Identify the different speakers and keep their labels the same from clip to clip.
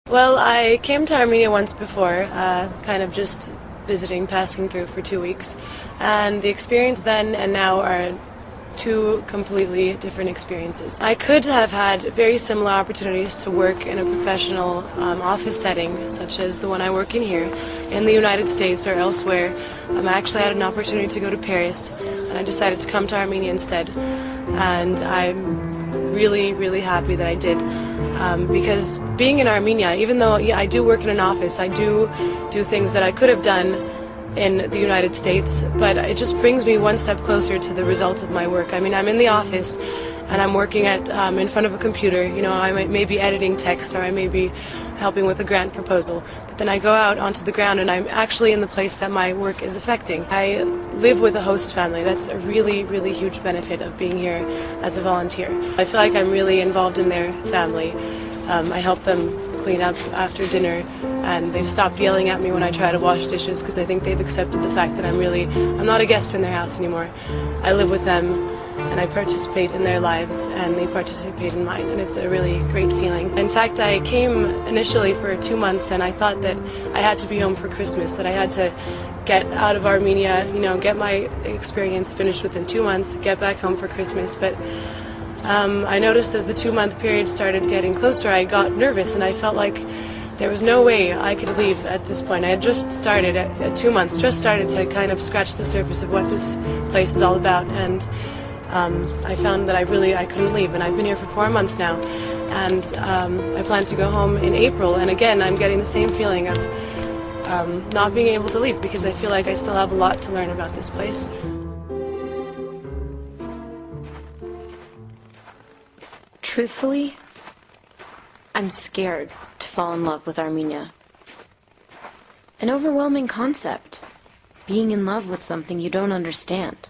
Speaker 1: Well, I came to Armenia once before, kind of just visiting, passing through for 2 weeks, and the experience then and now are two completely different experiences. I could have had very similar opportunities to work in a professional office setting, such as the one I work in here, in the United States or elsewhere. I actually had an opportunity to go to Paris, and I decided to come to Armenia instead, and I'm really, really happy that I did. Because being in Armenia, even though I do work in an office, I do things that I could have done in the United States, but it just brings me one step closer to the result of my work. I mean, I'm in the office and I'm working in front of a computer. You know, I may be editing text, or I may be helping with a grant proposal, but then I go out onto the ground and I'm actually in the place that my work is affecting. I live with a host family. That's a really, really huge benefit of being here as a volunteer. I feel like I'm really involved in their family. I help them clean up after dinner, and they've stopped yelling at me when I try to wash dishes because I think they've accepted the fact that I'm not a guest in their house anymore. I live with them and I participate in their lives and they participate in mine, and it's a really great feeling. In fact, I came initially for 2 months and I thought that I had to be home for Christmas, that I had to get out of Armenia, you know, get my experience finished within 2 months, get back home for Christmas, but I noticed as the 2-month period started getting closer, I got nervous and I felt like there was no way I could leave at this point. I had just started at 2 months, just started to kind of scratch the surface of what this place is all about, and I found that I couldn't leave, and I've been here for 4 months now, and I plan to go home in April, and again I'm getting the same feeling of not being able to leave because I feel like I still have a lot to learn about this place.
Speaker 2: Truthfully, I'm scared to fall in love with Armenia. An overwhelming concept, being in love with something you don't understand.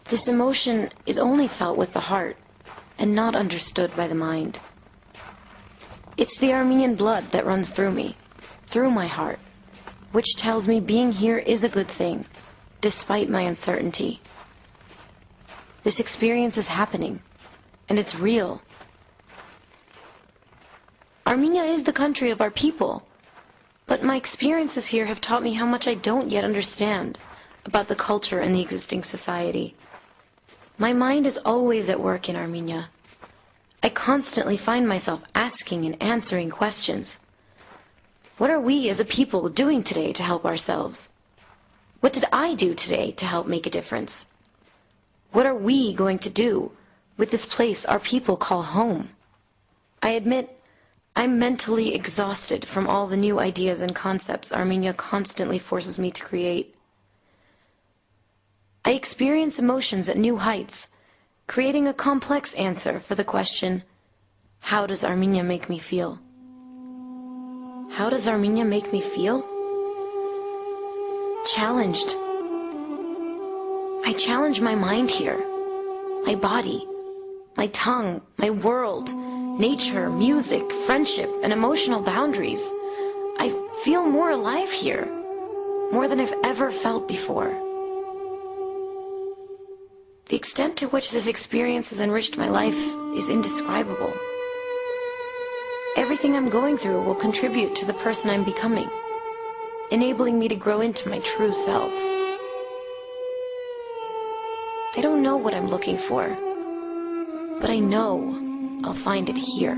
Speaker 2: This emotion is only felt with the heart and not understood by the mind. It's the Armenian blood that runs through me, through my heart, which tells me being here is a good thing, despite my uncertainty. This experience is happening, and it's real. Armenia is the country of our people, but my experiences here have taught me how much I don't yet understand about the culture and the existing society. My mind is always at work in Armenia. I constantly find myself asking and answering questions. What are we as a people doing today to help ourselves? What did I do today to help make a difference? What are we going to do with this place our people call home? I admit I'm mentally exhausted from all the new ideas and concepts Armenia constantly forces me to create. I experience emotions at new heights, creating a complex answer for the question, how does Armenia make me feel? How does Armenia make me feel? Challenged. I challenge my mind here, my body, my tongue, my world, nature, music, friendship, and emotional boundaries. I feel more alive here, more than I've ever felt before. The extent to which this experience has enriched my life is indescribable. Everything I'm going through will contribute to the person I'm becoming, enabling me to grow into my true self. I don't know what I'm looking for, but I know I'll find it here.